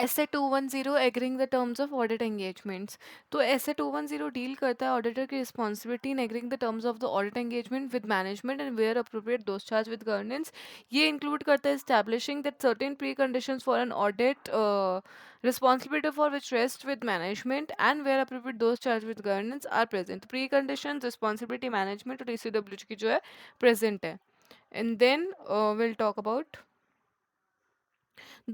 ऐसे 210 agreeing the terms of audit engagements. तो ऐसे 210 डील करता है ऑडिटर की responsibility in agreeing the terms of the audit engagement with management and where appropriate those charge with governance. ये include करता है establishing that certain pre conditions for an audit responsibility for which rest with management and where appropriate those charged with governance are present। preconditions responsibility management और ECWG की जो है present है। and then we'll talk about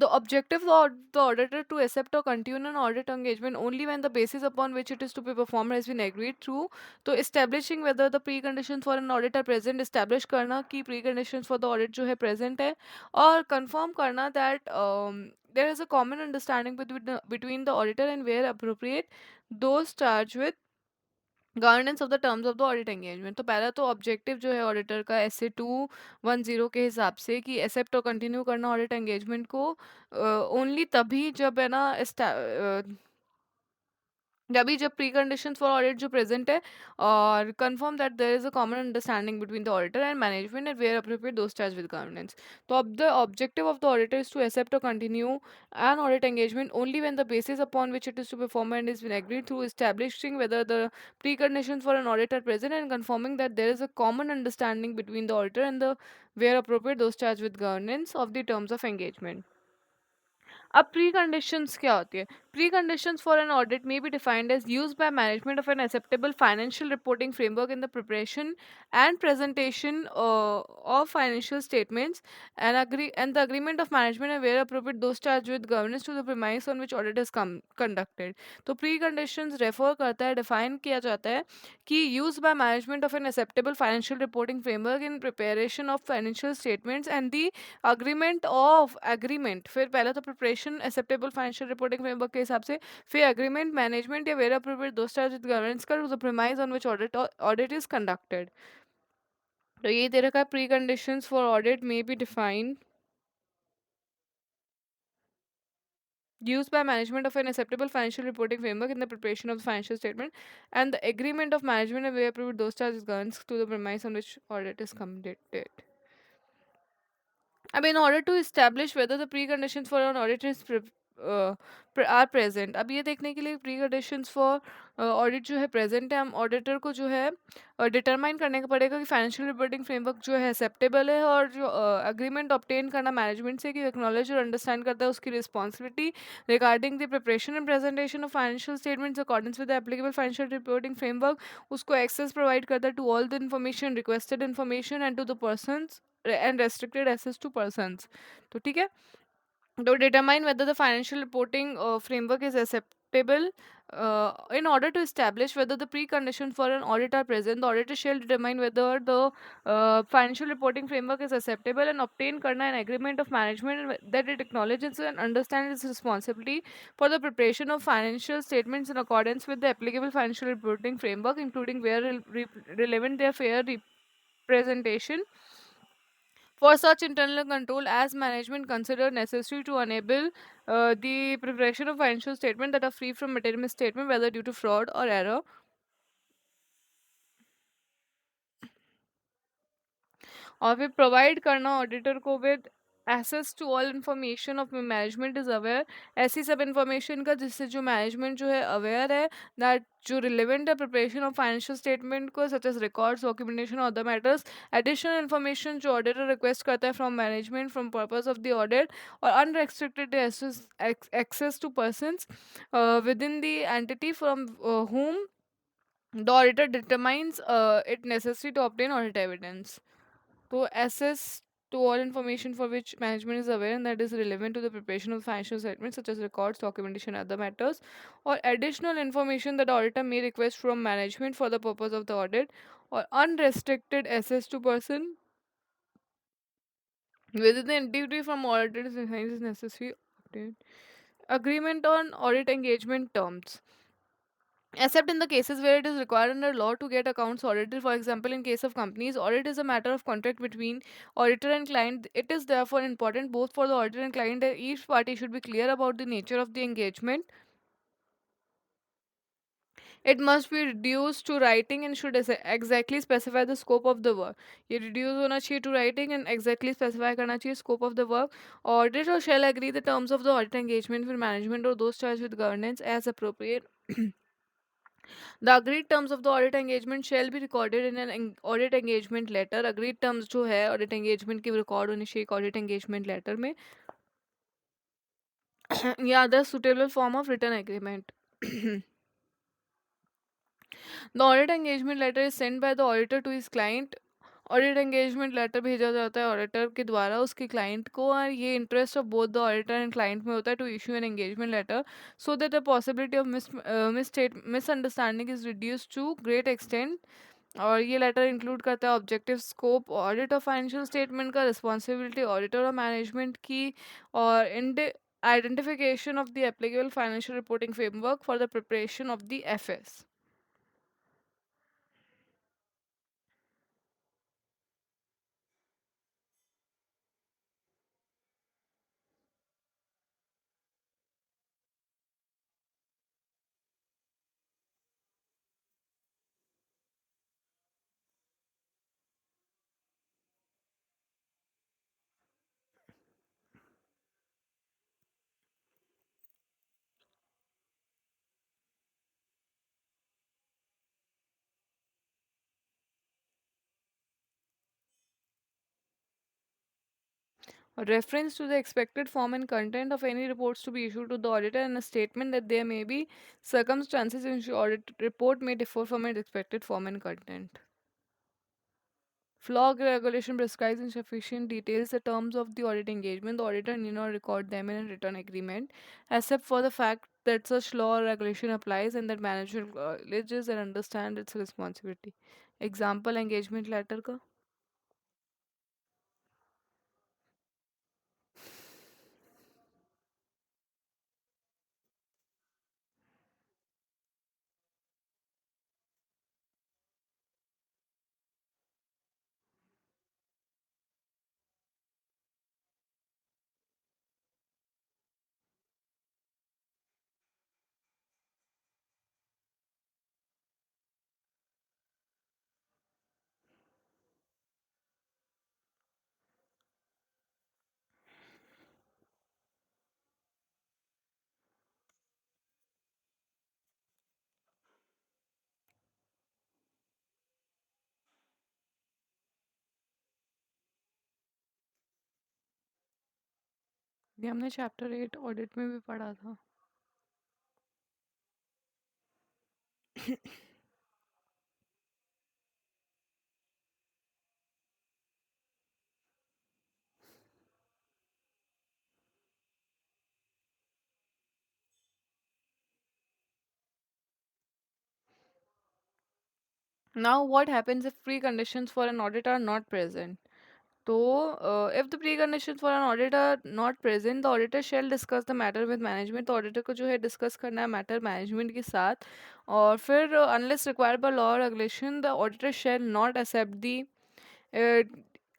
the objective of the auditor to accept or continue an audit engagement only when the basis upon which it is to be performed has been agreed through। तो establishing whether the preconditions for an audit are present, establish करना कि preconditions for the audit जो है present है, और confirm करना that there is a common understanding between the auditor and where appropriate those charged with governance of the terms of the audit engagement. तो पहला तो ऑब्जेक्टिव जो है ऑडिटर का SA 210 के हिसाब से कि एक्सेप्ट और कंटिन्यू करना ऑडिट एंगेजमेंट को ओनली तभी जब है ना जब प्री कंडीशंस फॉर ऑडिट जो प्रेजेंट है, और confirm that there is a common understanding between the auditor and management and where appropriate those charged with governance. तो अब the objective of the auditor is to accept और continue an audit engagement only when the basis upon which it is to perform and is been agreed through establishing whether the preconditions for an audit are present and confirming that there is a common understanding between the auditor and the where appropriate those charged with governance of the terms of engagement। अब pre conditions क्या होती है? Pre conditions for an audit may be defined as use by management of an acceptable financial reporting framework in the preparation and presentation of financial statements and the agreement of management and where appropriate those charged with governance to the premise on which audit is conducted। तो pre conditions refer करता है, define किया जाता है कि use by management of an acceptable financial reporting framework in preparation of financial statements and the agreement, फिर पहला तो preparation acceptable financial reporting framework के हिसाब से, फिर अग्रीमेंट मैनेजमेंट या वेर अप्रोप्रिएट दोस्त विद गवर्नेंस का the premise on which audit is conducted. तो ये दे रखा है pre conditions for audit may be defined used by management of an acceptable financial reporting framework in the preparation of the financial statement and the agreement of management and way approved those charges governs to the premise on which audit is conducted। अब in order to establish whether the preconditions for an audit is are present, अब ये देखने के लिए preconditions for audit जो है present है, हम auditor को जो है determine करने का पड़ेगा कि financial reporting framework जो है acceptable है, और जो agreement obtain करना management से कि acknowledge और understand करता है उसकी responsibility regarding the preparation and presentation of financial statements accordance with the applicable financial reporting framework, उसको access provide करता है to all the information, requested information and to the persons and restricted access to persons। तो ठीक है, to determine whether the financial reporting framework is acceptable, in order to establish whether the preconditions for an audit are present, the auditor shall determine whether the financial reporting framework is acceptable and obtain karna an agreement of management that it acknowledges and understands its responsibility for the preparation of financial statements in accordance with the applicable financial reporting framework, including where relevant their fair representation for such internal control as management consider necessary to enable the preparation of financial statements that are free from material misstatement, whether due to fraud or error। और फिर provide करना auditor को with access to all information of management is aware, ऐसी सब information का जिससे जो management जो है अवेयर है, दैट जो रिलेवेंट है प्रिपरेशन ऑफ फाइनेंशियल स्टेटमेंट को, सच एज रिकॉर्ड्स, डॉक्यूमेंटेशन और अदर मैटर्स, एडिशनल इन्फॉर्मेशन जो ऑडिटर रिक्वेस्ट करता है from management from purpose of the audit, और unrestricted access to persons within the entity from whom the auditor determines it necessary to obtain audit evidence। to assess to all information for which management is aware and that is relevant to the preparation of financial statements such as records, documentation, and other matters, or additional information that the auditor may request from management for the purpose of the audit, or unrestricted access to person within the entity from audited is necessary. Agreement on audit engagement terms, except in the cases where it is required under law to get accounts audited. For example, in case of companies, audit is a matter of contract between auditor and client. It is therefore important both for the auditor and client that each party should be clear about the nature of the engagement It must be reduced to writing and should exactly specify the scope of the work. ये reduce होना चाहिए to writing and exactly specify करना चाहिए scope of the work. Auditor shall agree the terms of the audit engagement with management or those charged with governance as appropriate. The agreed terms of the audit engagement shall be recorded in an audit engagement letter. Agreed terms जो है audit engagement की record होनी चाहिए एक audit engagement letter में या other suitable form of written agreement. The audit engagement letter is sent by the auditor to his client. Audit engagement letter भेजा जाता है ऑडिटर के द्वारा उसके क्लाइंट को और ये interest of both the auditor and client में होता है to issue an engagement letter so that the possibility of misunderstanding is reduce to great extent. और ये लेटर इंक्लूड करता है objective scope audit of financial statement का responsibility auditor और management की और identification of the applicable financial reporting framework for the preparation of the FS. A reference to the expected form and content of any reports to be issued to the auditor and a statement that there may be circumstances in which audit report may differ from its expected form and content. Flog regulation prescribes in sufficient details the terms of the audit engagement. The auditor need not record them in a written agreement, except for the fact that such law or regulation applies and that management acknowledges and understands its responsibility. Example engagement letter का. ये हमने chapter 8 audit में भी पढ़ा था. Now, what happens if preconditions for an audit are not present? So, if the preconditions for an audit are not present, the auditor shall discuss the matter with management. तो auditor को जो है discuss करना है matter management के साथ और फिर unless required by law or regulation, the auditor shall not accept the uh,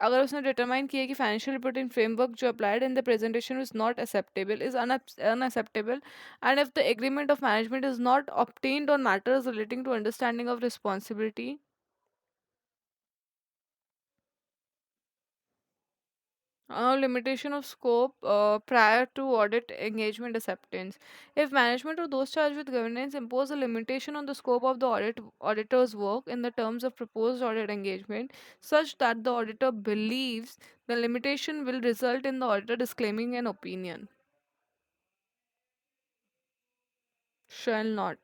अगर उसने determine किया कि financial reporting framework जो applied in the presentation is not acceptable, is unacceptable, and if the agreement of management is not obtained on matters relating to understanding of responsibility. Limitation of scope prior to audit engagement acceptance. If management or those charged with governance impose a limitation on the scope of the auditor's work in the terms of proposed audit engagement, such that the auditor believes the limitation will result in the auditor disclaiming an opinion, shall not.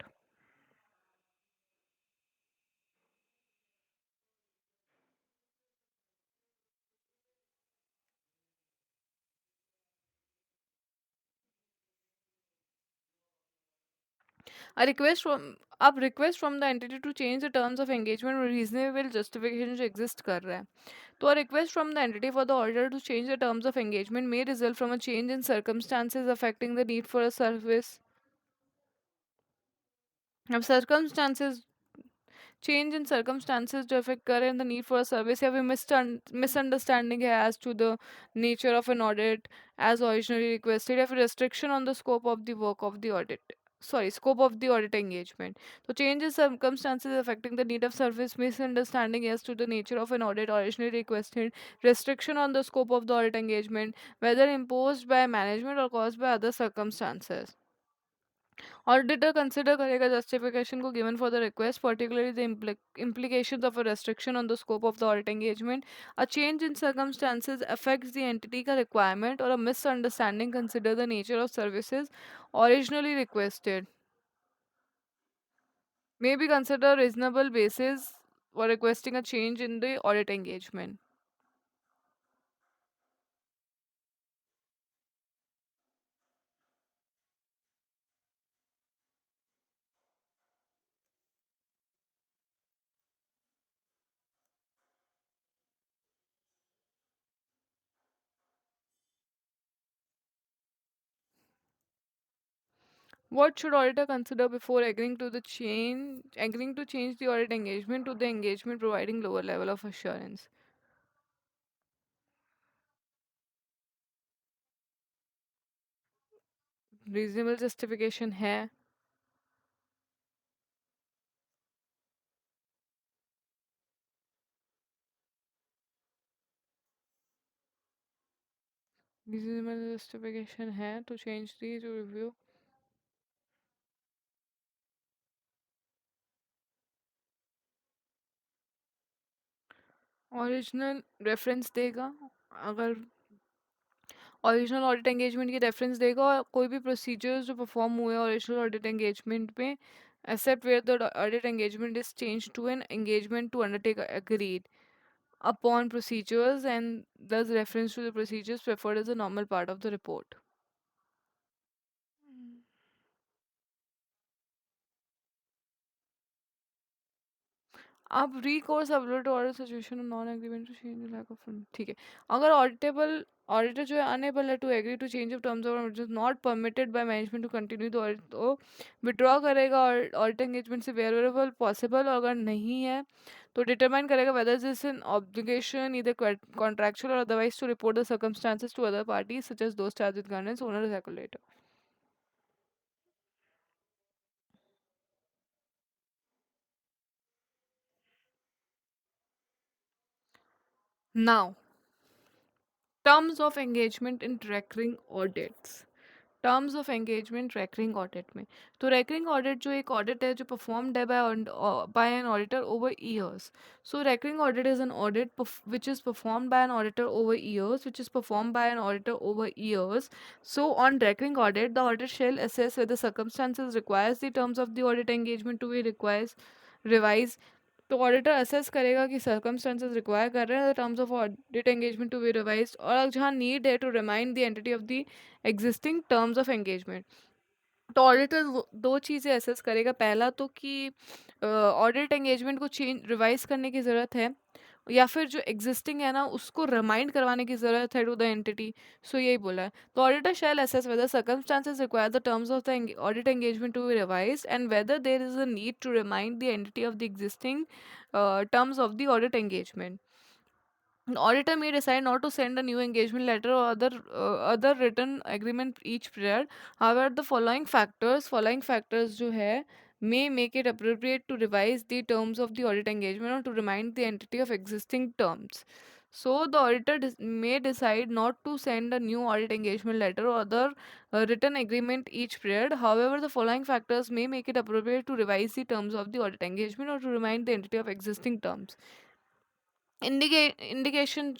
A request from अब request from the entity to change the terms of engagement with reasonable justification जो exist कर रहा है. तो a request from the entity for the auditor to change the terms of engagement may result from a change in circumstances affecting the need for a service. अब circumstances change in circumstances जो affect कर रहे हैं the need for a service या फिर misunderstanding है as to the nature of an audit as originally requested या फिर restriction on the scope of the work of the audit. scope of the audit engagement. So change in circumstances affecting the need of service, misunderstanding as to the nature of an audit originally requested, restriction on the scope of the audit engagement, whether imposed by management or caused by other circumstances. Auditor consider करेगा justification को given for the request, particularly the implications of a restriction on the scope of the audit engagement. A change in circumstances affects the entity का requirement or a misunderstanding consider the nature of services originally requested. May be considered reasonable basis for requesting a change in the audit engagement. What should auditor consider before agreeing to change the audit engagement to the engagement providing lower level of assurance? Reasonable justification है. Reasonable justification है to change the to review. Original reference देगा. अगर original audit engagement की reference देगा और कोई भी procedures जो परफॉर्म हुए ओरिजिनल ऑडिट एंगेजमेंट पे except where the audit engagement is changed to an engagement to undertake agreed upon procedures and thus reference to the procedures preferred as a normal part of the report. आप recourse upload to audit situation और non agreement to change the lack of fund. ठीक है. अगर auditor जो है unable है to agree to change of terms of which is not permitted by management to continue the audit तो withdraw करेगा और audit engagement से wherever possible और अगर नहीं है तो determine करेगा whether this is an obligation either contractual or otherwise to report the circumstances to other parties such as those charged with governance owner or regulator. Now, terms of engagement in recurring audits. Terms of engagement recurring audit में. तो recurring audit जो एक audit है जो performed है by an auditor over years. So recurring audit is an audit which is performed by an auditor over years, which is performed by an auditor over years. So on recurring audit, the auditor shall assess whether circumstances requires the terms of the audit engagement to be requires revise. तो auditor assess करेगा कि circumstances require कर रहे हैं terms of audit engagement to be revised और जहाँ need है to remind the entity of the existing terms of engagement. तो ऑडिटर दो चीज़ें असेस करेगा. पहला तो कि ऑडिट एंगेजमेंट को चेंज रिवाइज करने की ज़रूरत है या फिर जो एग्जिस्टिंग है ना उसको रिमाइंड करवाने की ज़रूरत है टू द एंटिटी. सो यही बोला है. तो auditor shall assess whether circumstances require the terms of the audit engagement to be revise and whether there is a need to remind the entity of the existing terms of the audit engagement. The auditor may decide not to send a new engagement letter or other written agreement each period. However, the following factors जो है may make it appropriate to revise the terms of the audit engagement or to remind the entity of existing terms. So, the auditor may decide not to send a new audit engagement letter or other written agreement each period. However, the following factors may make it appropriate to revise the terms of the audit engagement or to remind the entity of existing terms. Indication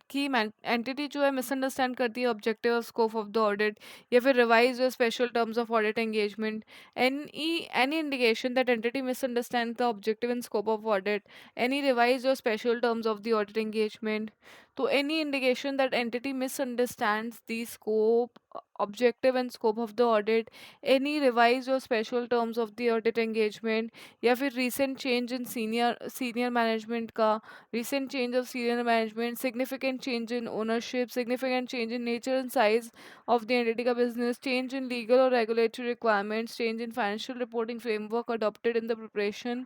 की entity जो है misunderstand करती है objective और scope of the audit या फिर revise or special terms of audit engagement. Any indication that entity misunderstand the objective and scope of audit, any revise or special terms of the audit engagement. तो any indication that entity misunderstands the scope, objective and scope of the audit, any revised or special terms of the audit engagement या फिर recent change in senior management का, recent change of senior management, significant change in ownership, significant change in nature and size of the entity का business, change in legal or regulatory requirements, change in financial reporting framework adopted in the preparation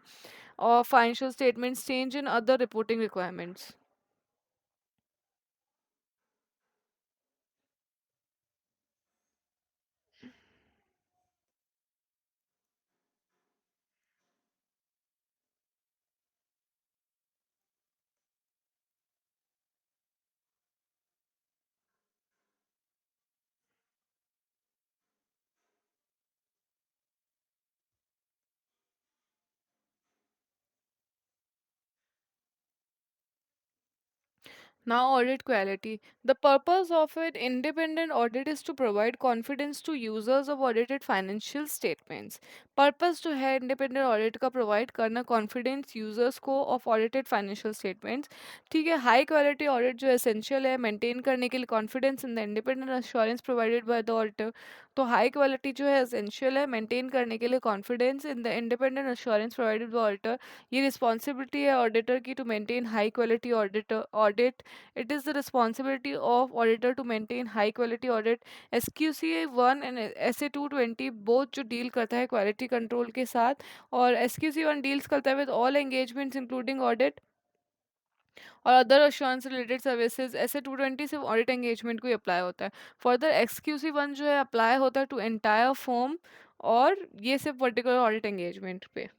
of financial statements, change in other reporting requirements. Now, audit quality. The purpose of an independent audit is to provide confidence to users of audited financial statements. Purpose जो है independent audit का provide करना confidence users को of audited financial statements. ठीक है, high quality audit जो essential है maintain करने के लिए confidence in the independent assurance provided by the auditor. तो हाई क्वालिटी जो है एसेंशियल है मेंटेन करने के लिए confidence in the independent assurance provided by auditor. ये रिस्पॉन्सिबिलिटी है ऑडिटर की to maintain high quality audit. It is the responsibility of auditor to maintain high quality audit. SQC1 and SA220 both जो deal करता है quality control के साथ, और SQC1 deals करता है with all engagements including audit और other assurance related services. SA220 सिर्फ ऑडिट एंगेजमेंट को ही अप्लाई होता है। फर्दर XQC1 जो है अप्लाई होता है टू एंटायर फर्म, और ये सिर्फ पर्टिकुलर ऑडिट एंगेजमेंट पे।